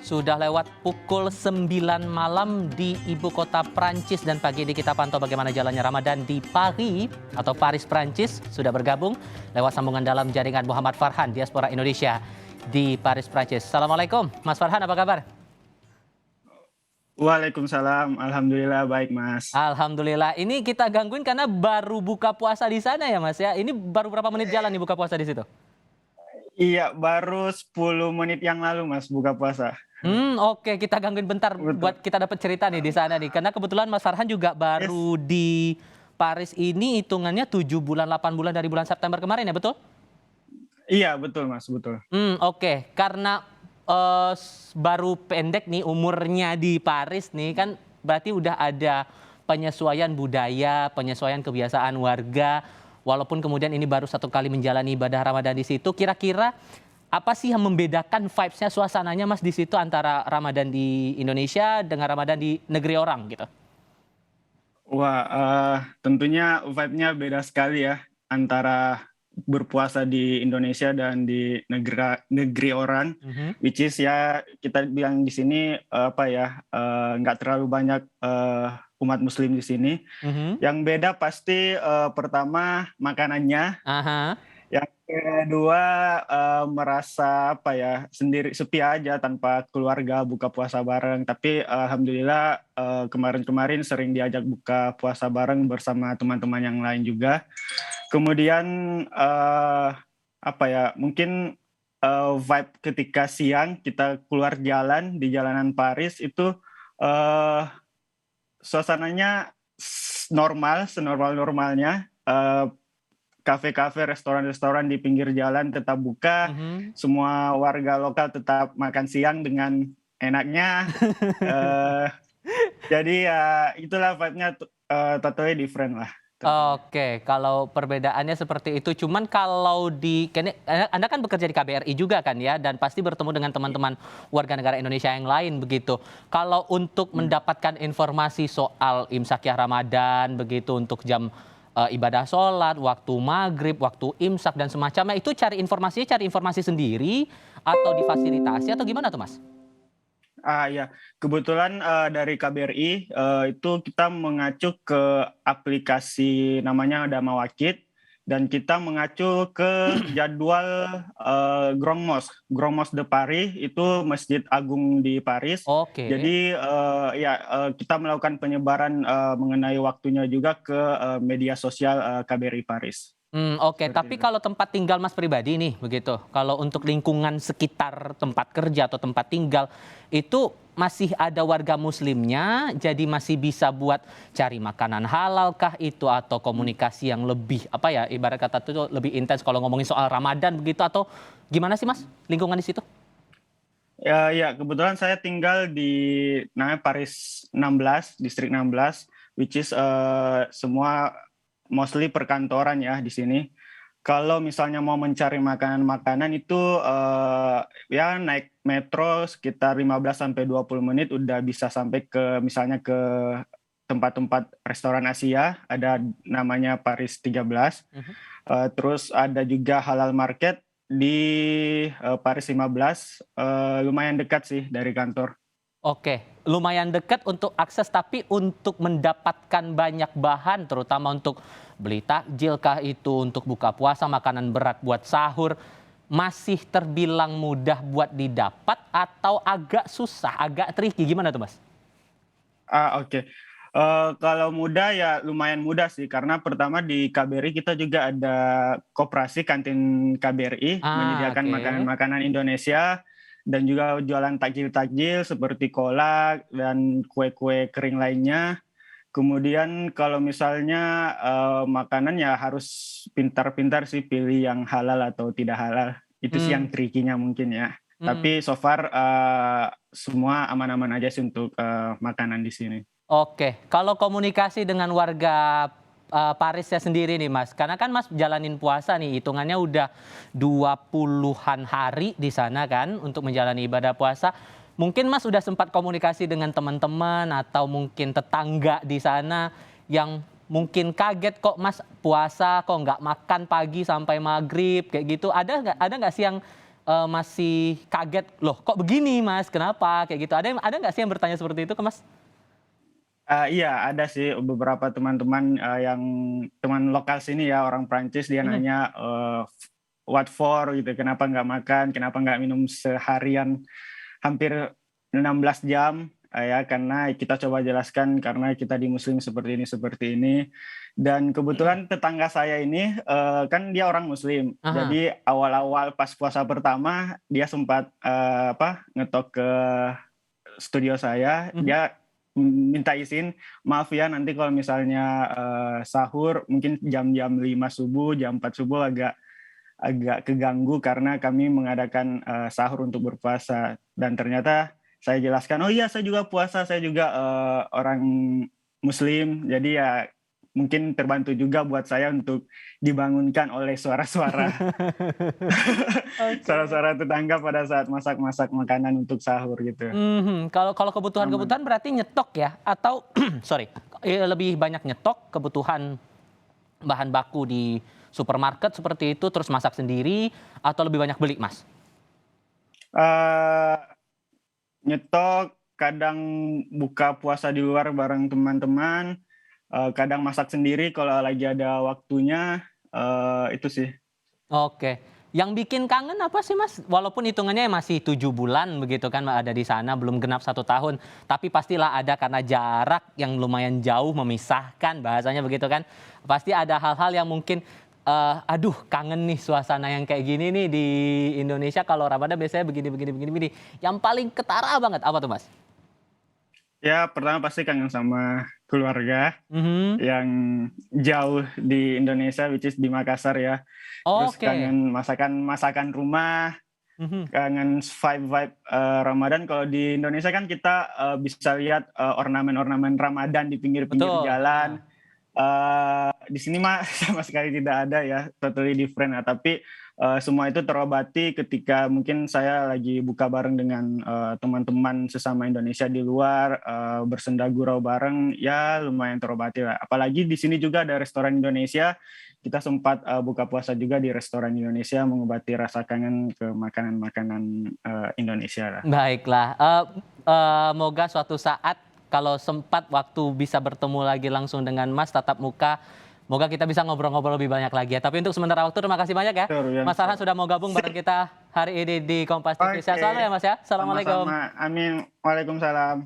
Sudah lewat pukul 9 malam di ibu kota Prancis dan pagi ini kita pantau bagaimana jalannya Ramadan di Paris atau Paris, Prancis. Sudah bergabung lewat sambungan dalam jaringan Muhammad Farhan, diaspora Indonesia di Paris, Prancis. Assalamualaikum, Mas Farhan, apa kabar? Waalaikumsalam, alhamdulillah baik Mas. Alhamdulillah. Ini kita gangguin karena baru buka puasa di sana ya, Mas ya. Ini baru berapa menit jalan nih buka puasa di situ? Iya, baru 10 menit yang lalu Mas buka puasa. Oke, kita gangguin bentar Betul. buat kita dapat cerita nih di sana nih. Karena kebetulan Mas Farhan juga Yes. baru di Paris ini hitungannya 7 bulan, 8 bulan dari bulan September kemarin ya, betul? Iya, betul Mas, betul. Oke. Karena baru pendek nih umurnya di Paris nih kan berarti udah ada penyesuaian budaya, penyesuaian kebiasaan warga. Walaupun kemudian ini baru satu kali menjalani ibadah Ramadan di situ, kira-kira apa sih yang membedakan vibes-nya, suasananya Mas di situ antara Ramadan di Indonesia dengan Ramadan di negeri orang gitu? Wah, tentunya vibe-nya beda sekali ya antara berpuasa di Indonesia dan di negeri orang, Mhm, which is ya kita bilang di sini nggak terlalu banyak umat Muslim di sini. mhm. Yang beda pasti pertama makanannya. Aha. Yang kedua, merasa sendiri sepi aja tanpa keluarga buka puasa bareng. Tapi alhamdulillah kemarin-kemarin sering diajak buka puasa bareng bersama teman-teman yang lain juga. Kemudian mungkin vibe ketika siang kita keluar jalan di jalanan Paris itu eh, suasananya normal, senormal-normalnya. Kafe-kafe, restoran-restoran di pinggir jalan tetap buka, Mhm. semua warga lokal tetap makan siang dengan enaknya. Eh, jadi ya itulah vibe-nya totally different lah tentunya. Oke, kalau perbedaannya seperti itu. Cuman kalau Anda kan bekerja di KBRI juga kan ya, dan pasti bertemu dengan teman-teman warga negara Indonesia yang lain begitu. Kalau untuk Hmm. mendapatkan informasi soal imsakyah Ramadan begitu untuk jam ibadah sholat, waktu maghrib, waktu imsak dan semacamnya itu cari informasi sendiri atau difasilitasi atau gimana tuh Mas? Ya, kebetulan dari KBRI itu kita mengacu ke aplikasi namanya Dama Wakit dan kita mengacu ke jadwal Grand Mosque. Grand Mosque de Paris itu Masjid Agung di Paris. Oke. Jadi kita melakukan penyebaran mengenai waktunya juga ke media sosial KBRI Paris. Oke. Seperti Tapi itu. kalau tempat tinggal Mas pribadi nih, begitu. Kalau untuk lingkungan sekitar tempat kerja atau tempat tinggal, itu masih ada warga muslimnya, jadi masih bisa buat cari makanan halal kah itu atau komunikasi yang lebih, apa ya, ibarat kata itu lebih intens kalau ngomongin soal Ramadan begitu atau gimana sih Mas, lingkungan di situ? Ya, kebetulan saya tinggal di namanya Paris 16, distrik 16, which is semua mostly perkantoran ya di sini. Kalau misalnya mau mencari makanan-makanan itu ya naik metro sekitar 15 sampai 20 menit udah bisa sampai ke misalnya ke tempat-tempat restoran Asia, ada namanya Paris 13. Mhm. Terus ada juga halal market di Paris 15, lumayan dekat sih dari kantor. Oke, lumayan dekat untuk akses, tapi untuk mendapatkan banyak bahan, terutama untuk beli takjil kah itu, untuk buka puasa, makanan berat buat sahur, masih terbilang mudah buat didapat atau agak susah, agak tricky, gimana tuh Mas? Oke. Kalau mudah ya lumayan mudah sih, karena pertama di KBRI kita juga ada koperasi kantin KBRI, menyediakan Oke. makanan-makanan Indonesia dan juga jualan takjil-takjil seperti kolak dan kue-kue kering lainnya. Kemudian kalau misalnya, makanan ya harus pintar-pintar sih pilih yang halal atau tidak halal. Itu sih Hmm, yang tricky-nya mungkin ya. hmm. Tapi so far, semua aman-aman aja sih untuk, makanan di sini. Oke, kalau komunikasi dengan warga, Parisnya sendiri nih Mas, karena kan Mas jalanin puasa nih, hitungannya udah 20-an hari di sana kan untuk menjalani ibadah puasa. Mungkin Mas udah sempat komunikasi dengan teman-teman atau mungkin tetangga di sana yang mungkin kaget, "Kok Mas puasa, kok nggak makan pagi sampai maghrib?" Kayak gitu. Ada nggak sih yang masih kaget, loh kok begini Mas, kenapa kayak gitu? Ada nggak sih yang bertanya seperti itu ke Mas? Iya, ada sih beberapa teman-teman, yang teman lokal sini ya, orang Prancis, dia Mhm. nanya, "What for?" gitu, "Kenapa nggak makan? Kenapa nggak minum seharian hampir 16 jam?" Ya, karena kita coba jelaskan karena kita di muslim seperti ini. Dan kebetulan tetangga saya ini, kan dia orang muslim. Aha. Jadi awal-awal pas puasa pertama, dia sempat, ngetok ke studio saya, Mhm. dia minta izin, "Maaf ya nanti kalau misalnya, sahur mungkin jam-jam 5 subuh, jam 4 subuh agak agak keganggu karena kami mengadakan, sahur untuk berpuasa." Dan ternyata saya jelaskan, "Oh iya saya juga puasa, saya juga, orang muslim." Jadi ya mungkin terbantu juga buat saya untuk dibangunkan oleh suara-suara Oke. suara-suara tetangga pada saat masak-masak makanan untuk sahur gitu. Mhm, kalau kalau Aman. kebutuhan-kebutuhan berarti nyetok ya? Atau sorry, lebih banyak nyetok kebutuhan bahan baku di supermarket seperti itu, terus masak sendiri, atau lebih banyak beli, Mas? Eee, Nyetok, kadang buka puasa di luar bareng teman-teman, kadang masak sendiri kalau lagi ada waktunya, itu sih. Oke. Yang bikin kangen apa sih, Mas? Walaupun hitungannya masih 7 bulan begitu kan ada di sana, belum genap 1 tahun. Tapi pastilah ada karena jarak yang lumayan jauh memisahkan, bahasanya begitu kan. Pasti ada hal-hal yang mungkin, aduh kangen nih suasana yang kayak gini nih di Indonesia kalau Ramadan biasanya begini begini begini begini. Yang paling ketara banget apa tuh, Mas? Ya pertama pasti kangen sama keluarga Mhm. yang jauh di Indonesia, which is di Makassar ya. Terus Oke. kangen masakan-masakan rumah, Mhm. kangen vibe-vibe, Ramadan. Kalau di Indonesia kan kita, bisa lihat, ornamen-ornamen Ramadan di pinggir-pinggir Betul, jalan. heeh. Di sini mah sama sekali tidak ada ya, totally different. Nah, tapi, semua itu terobati ketika mungkin saya lagi buka bareng dengan, teman-teman sesama Indonesia di luar, bersenda gurau bareng, ya lumayan terobati lah. Apalagi di sini juga ada restoran Indonesia, kita sempat, buka puasa juga di restoran Indonesia, mengobati rasa kangen ke makanan-makanan, Indonesia lah. Baiklah, moga suatu saat kalau sempat waktu bisa bertemu lagi langsung dengan Mas tatap muka, moga kita bisa ngobrol-ngobrol lebih banyak lagi ya. Tapi untuk sementara waktu terima kasih banyak ya, Betul, yang Mas Farhan sudah mau gabung bareng sip, kita hari ini di Kompas TV. Sehat oke, selalu ya Mas ya. sama-sama, Assalamualaikum. amin, waalaikumsalam.